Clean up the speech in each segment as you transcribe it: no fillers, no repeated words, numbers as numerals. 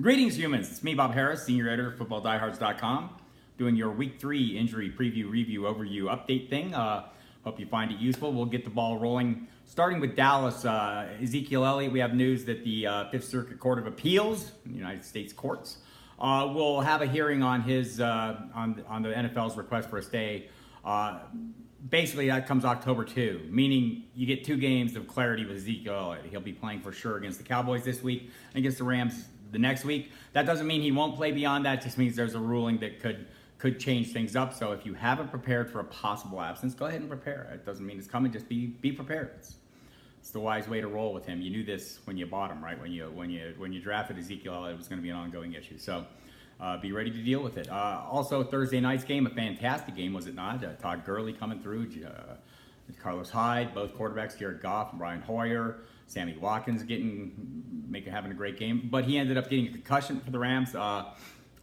Greetings, humans. It's me, Bob Harris, senior editor of FootballDiehards.com, doing your Week 3 injury preview, review, overview, update thing. Hope you find it useful. We'll get the ball rolling. Starting with Dallas, Ezekiel Elliott, we have news that the Fifth Circuit Court of Appeals, in the United States courts, will have a hearing on his on the NFL's request for a stay. Basically, that comes October 2, meaning you get 2 games of clarity with Ezekiel Elliott. He'll be playing for sure against the Cowboys this week and against the Rams the next week. That doesn't mean he won't play beyond that. It just means there's a ruling that could change things up. So if you haven't prepared for a possible absence, go ahead and prepare. It doesn't mean it's coming. Just be prepared. It's the wise way to roll with him. You knew this when you bought him, right? When you drafted Ezekiel Elliott, it was going to be an ongoing issue. So be ready to deal with it. Also, Thursday night's game, a fantastic game, was it not? Todd Gurley coming through, Carlos Hyde, both quarterbacks, Jared Goff and Brian Hoyer, Sammy Watkins having a great game. But he ended up getting a concussion for the Rams.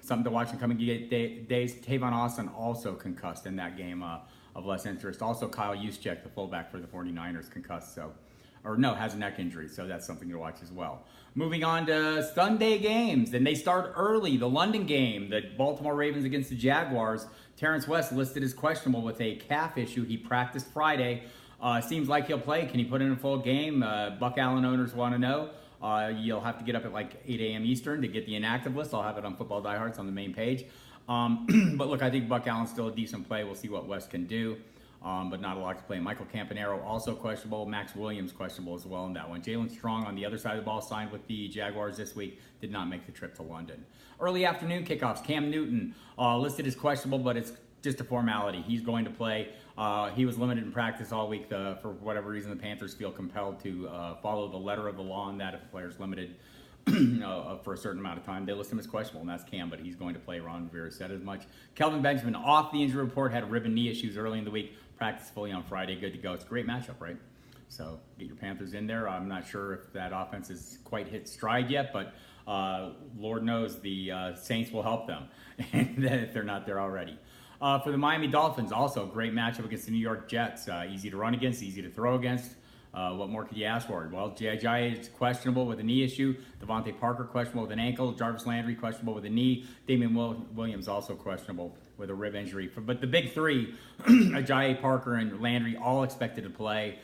Something to watch in coming days. Tavon Austin also concussed in that game of less interest. Also, Kyle Juszczyk, the fullback for the 49ers, concussed. Has a neck injury, so that's something to watch as well. Moving on to Sunday games, and they start early. The London game, the Baltimore Ravens against the Jaguars. Terrence West listed as questionable with a calf issue. He practiced Friday. Seems like he'll play. Can he put in a full game? Buck Allen owners want to know. You'll have to get up at like 8 a.m. Eastern to get the inactive list. I'll have it on Football Diehards on the main page. But look, I think Buck Allen's still a decent play. We'll see what West can do. But not a lot to play. Michael Campanaro also questionable. Max Williams questionable as well in that one. Jalen Strong on the other side of the ball signed with the Jaguars this week. Did not make the trip to London. Early afternoon kickoffs. Cam Newton listed as questionable, but it's just a formality. He's going to play. He was limited in practice all week. For whatever reason, the Panthers feel compelled to follow the letter of the law on that if a player's limited for a certain amount of time. They list him as questionable, and that's Cam, but he's going to play. Ron Rivera said as much. Kelvin Benjamin off the injury report, had rib and knee issues early in the week. Practiced fully on Friday, good to go. It's a great matchup, right? So get your Panthers in there. I'm not sure if that offense has quite hit stride yet, but Lord knows the Saints will help them if they're not there already. For the Miami Dolphins, also a great matchup against the New York Jets. Easy to run against, easy to throw against. What more could you ask for? Well, J.J. is questionable with a knee issue. Devontae Parker questionable with an ankle. Jarvis Landry questionable with a knee. Damian Williams also questionable with a rib injury. But the big three, Ajayi, Parker, and Landry, all expected to play.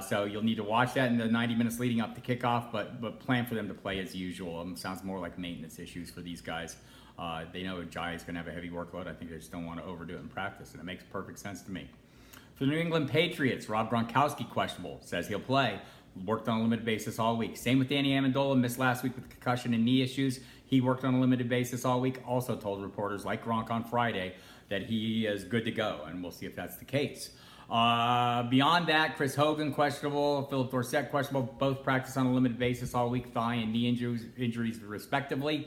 So you'll need to watch that in the 90 minutes leading up to kickoff, but plan for them to play as usual. Sounds more like maintenance issues for these guys. They know Ajayi is going to have a heavy workload. I think they just don't want to overdo it in practice, and it makes perfect sense to me. For the New England Patriots, Rob Gronkowski questionable, says he'll play. Worked on a limited basis all week. Same with Danny Amendola, missed last week with concussion and knee issues. He worked on a limited basis all week. Also told reporters like Gronk on Friday that he is good to go, and we'll see if that's the case. Beyond that, Chris Hogan questionable, Philip Dorsett questionable. Both practice on a limited basis all week, thigh and knee injuries respectively.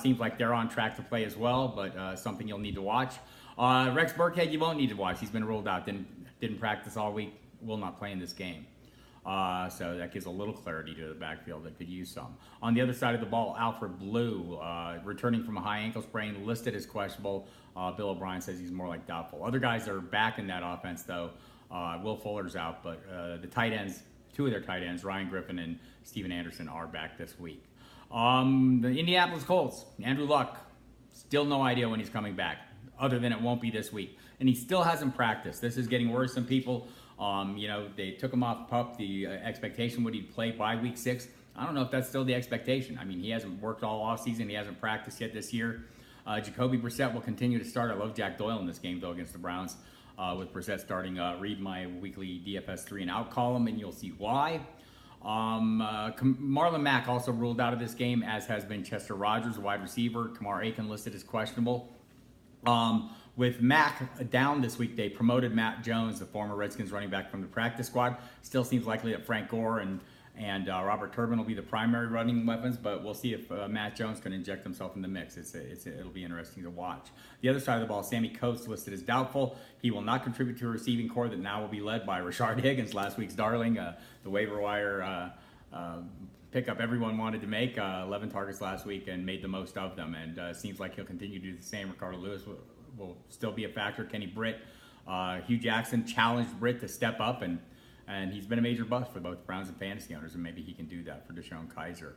Seems like they're on track to play as well, but something you'll need to watch. Rex Burkhead, you won't need to watch. He's been ruled out. Didn't practice all week. Will not play in this game. So that gives a little clarity to the backfield that could use some. On the other side of the ball, Alfred Blue, returning from a high ankle sprain, listed as questionable. Bill O'Brien says he's more like doubtful. Other guys are back in that offense, though. Will Fuller's out, but the tight ends, 2 of their tight ends, Ryan Griffin and Steven Anderson, are back this week. The Indianapolis Colts, Andrew Luck, still no idea when he's coming back, other than it won't be this week. And he still hasn't practiced. This is getting worse than people. They took him off PUP. The expectation would he play by week 6. I don't know if that's still the expectation. I mean, he hasn't worked all offseason. He hasn't practiced yet this year. Jacoby Brissett will continue to start. I love Jack Doyle in this game, though, against the Browns. With Brissett starting, read my weekly DFS 3 and out column, and you'll see why. Marlon Mack also ruled out of this game, as has been Chester Rogers, a wide receiver. Kamar Aiken listed as questionable. With Mack down this week, they promoted Matt Jones, the former Redskins running back, from the practice squad. Still seems likely that Frank Gore and Robert Turbin will be the primary running weapons, but we'll see if Matt Jones can inject himself in the mix. It'll be interesting to watch. The other side of the ball, Sammy Coates listed as doubtful. He will not contribute to a receiving core that now will be led by Rashard Higgins, last week's darling, the waiver wire pickup everyone wanted to make. 11 targets last week and made the most of them, and seems like he'll continue to do the same. Ricardo Lewis will still be a factor. Kenny Britt, Hugh Jackson challenged Britt to step up, and he's been a major bust for both Browns and fantasy owners, and maybe he can do that for Deshaun Kaiser.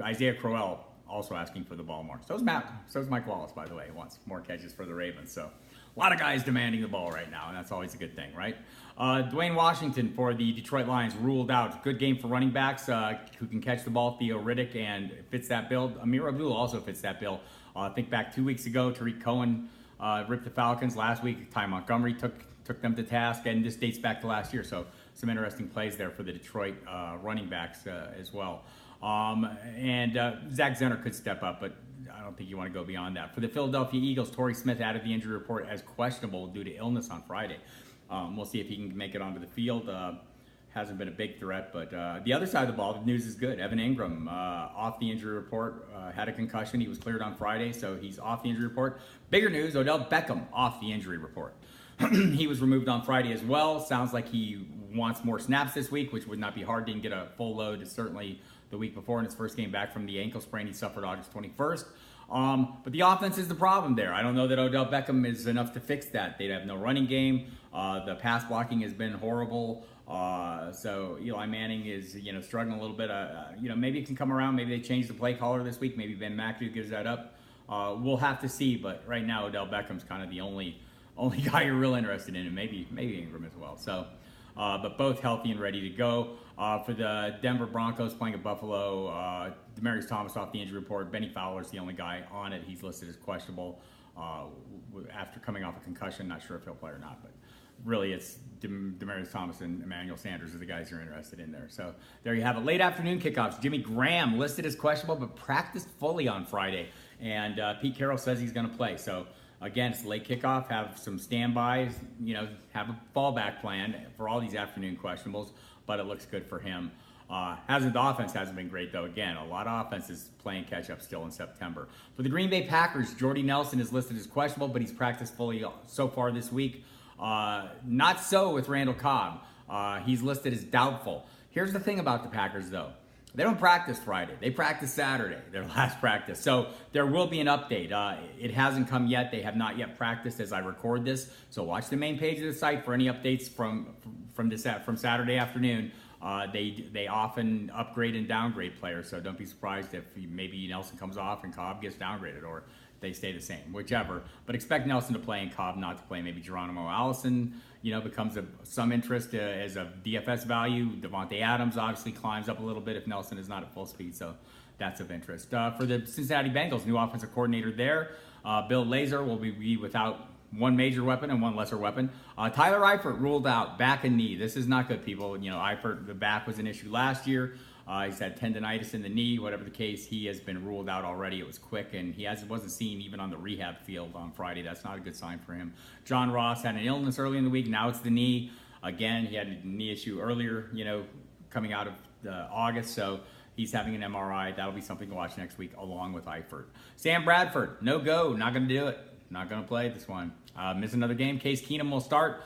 Isaiah Crowell also asking for the ball more. So is Mike Wallace, by the way, wants more catches for the Ravens. So a lot of guys demanding the ball right now, and that's always a good thing, right? Dwayne Washington for the Detroit Lions ruled out. Good game for running backs who can catch the ball. Theo Riddick and fits that bill. Amir Abdul also fits that bill. Think back 2 weeks ago, Tariq Cohen ripped the Falcons. Last week, Ty Montgomery took them to task, and this dates back to last year. So some interesting plays there for the Detroit running backs as well. Zach Zenner could step up, but I don't think you want to go beyond that. For the Philadelphia Eagles, Torrey Smith added the injury report as questionable due to illness on Friday. We'll see if he can make it onto the field. Hasn't been a big threat, but the other side of the ball, the news is good. Evan Ingram off the injury report, had a concussion. He was cleared on Friday, so he's off the injury report. Bigger news, Odell Beckham off the injury report. He was removed on Friday as well. Sounds like he wants more snaps this week, which would not be hard. Didn't get a full load, certainly the week before in his first game back from the ankle sprain he suffered August 21st. But the offense is the problem there. I don't know that Odell Beckham is enough to fix that. They'd have no running game. The pass blocking has been horrible. So Eli Manning is, struggling a little bit. Maybe it can come around. Maybe they change the play caller this week. Maybe Ben McAdoo gives that up. We'll have to see. But right now, Odell Beckham's kind of the only guy you're real interested in, and maybe Ingram as well. So, but both healthy and ready to go. For the Denver Broncos playing at Buffalo, Demaryius Thomas off the injury report. Benny Fowler's the only guy on it. He's listed as questionable after coming off a concussion. Not sure if he'll play or not, but really it's Demaryius Thomas and Emmanuel Sanders are the guys you're interested in there. So there you have it. Late afternoon kickoffs. Jimmy Graham listed as questionable, but practiced fully on Friday. And Pete Carroll says he's going to play. So again, it's a late kickoff. Have some standbys. Have a fallback plan for all these afternoon questionables. But it looks good for him. The offense hasn't been great, though. Again, a lot of offenses playing catch-up still in September. For the Green Bay Packers, Jordy Nelson is listed as questionable, but he's practiced fully so far this week. Not so with Randall Cobb. He's listed as doubtful. Here's the thing about the Packers, though. They don't practice Friday. They practice Saturday, their last practice. So there will be an update. It hasn't come yet. They have not yet practiced as I record this. So watch the main page of the site for any updates from Saturday afternoon. They often upgrade and downgrade players, so don't be surprised if maybe Nelson comes off and Cobb gets downgraded, or they stay the same, whichever. But expect Nelson to play and Cobb not to play. Maybe Geronimo Allison, becomes some interest as a DFS value. Devontae Adams obviously climbs up a little bit if Nelson is not at full speed, so that's of interest. For the Cincinnati Bengals, new offensive coordinator there, Bill Lazor will be without one major weapon and one lesser weapon. Tyler Eifert ruled out back and knee. This is not good, people. Eifert, the back was an issue last year. He's had tendonitis in the knee. Whatever the case, he has been ruled out already. It was quick, and he wasn't seen even on the rehab field on Friday. That's not a good sign for him. John Ross had an illness early in the week. Now it's the knee. Again, he had a knee issue earlier, coming out of August. So he's having an MRI. That'll be something to watch next week along with Eifert. Sam Bradford, no go. Not going to do it. Not going to play this one. Miss another game. Case Keenum will start.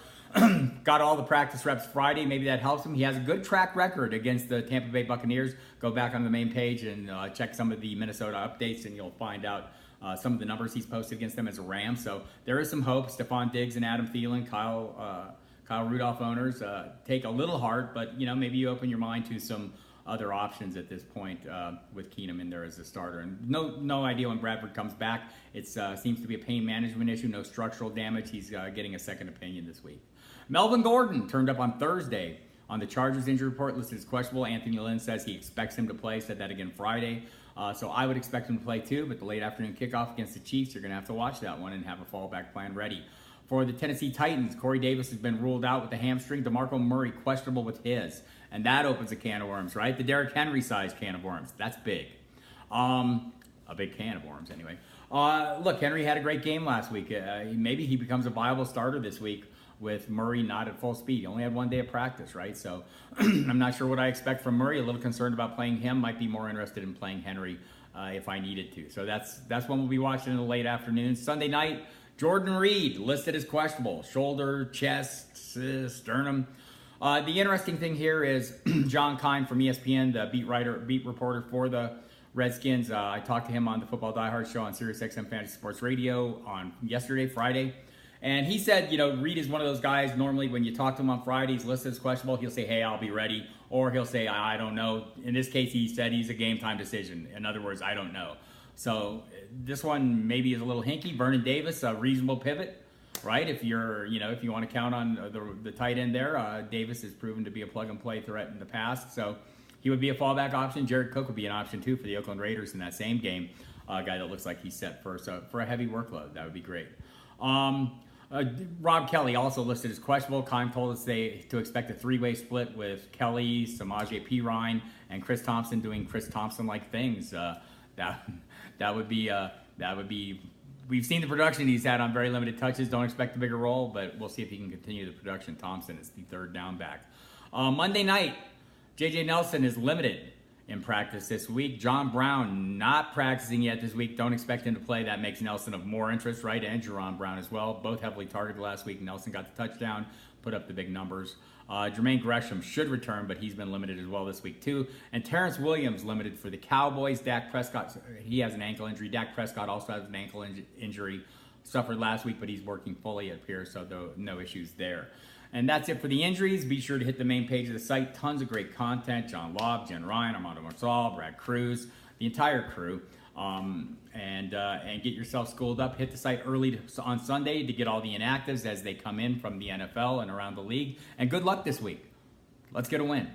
Got all the practice reps Friday. Maybe that helps him. He has a good track record against the Tampa Bay Buccaneers. Go back on the main page and check some of the Minnesota updates, and you'll find out some of the numbers he's posted against them as a Ram. So there is some hope. Stephon Diggs and Adam Thielen, Kyle Rudolph owners, take a little heart, but maybe you open your mind to some other options at this point with Keenum in there as a starter. And no idea when Bradford comes back. It seems to be a pain management issue, no structural damage. He's getting a second opinion this week. Melvin Gordon turned up on Thursday on the Chargers injury report, listed as questionable. Anthony Lynn says he expects him to play, said that again Friday. So I would expect him to play too, but the late afternoon kickoff against the Chiefs, you're going to have to watch that one and have a fallback plan ready. For the Tennessee Titans, Corey Davis has been ruled out with the hamstring. DeMarco Murray questionable with his. And that opens a can of worms, right? The Derrick Henry-sized can of worms. That's big. A big can of worms, anyway. Look, Henry had a great game last week. Maybe he becomes a viable starter this week with Murray not at full speed. He only had 1 day of practice, right? So I'm not sure what I expect from Murray. A little concerned about playing him. Might be more interested in playing Henry if I needed to. So that's one we'll be watching in the late afternoon. Sunday night, Jordan Reed listed as questionable. Shoulder, chest, sternum. The interesting thing here is John Kine from ESPN, the beat reporter for the Redskins. I talked to him on the Football Die Hard show on SiriusXM Fantasy Sports Radio on Friday. And he said, Reed is one of those guys, normally when you talk to him on Friday, he's listed as questionable, he'll say, hey, I'll be ready. or he'll say, I don't know. In this case, he said he's a game time decision. In other words, I don't know. So this one maybe is a little hinky. Vernon Davis, a reasonable pivot, right? If if you want to count on the tight end there, Davis has proven to be a plug and play threat in the past. So he would be a fallback option. Jared Cook would be an option too for the Oakland Raiders in that same game. A guy that looks like he's set for a heavy workload. That would be great. Rob Kelly also listed as questionable. Keim told us to expect a three-way split with Kelly, Samaje Perine, and Chris Thompson doing Chris Thompson-like things. That would be. We've seen the production he's had on very limited touches. Don't expect a bigger role, but we'll see if he can continue the production. Thompson is the third down back. Monday night, J.J. Nelson is limited in practice this week. John Brown not practicing yet this week. Don't expect him to play. That makes Nelson of more interest, right? And Jerron Brown as well. Both heavily targeted last week. Nelson got the touchdown, put up the big numbers. Jermaine Gresham should return, but he's been limited as well this week too. And Terrence Williams limited for the Cowboys. Dak Prescott, he has an ankle injury. Dak Prescott also has an ankle injury. Suffered last week, but he's working fully, it appears, so no issues there. And that's it for the injuries. Be sure to hit the main page of the site. Tons of great content. John Lobb, Jen Ryan, Armando Marsal, Brad Cruz, the entire crew. And get yourself schooled up. Hit the site early on Sunday to get all the inactives as they come in from the NFL and around the league. And good luck this week. Let's get a win.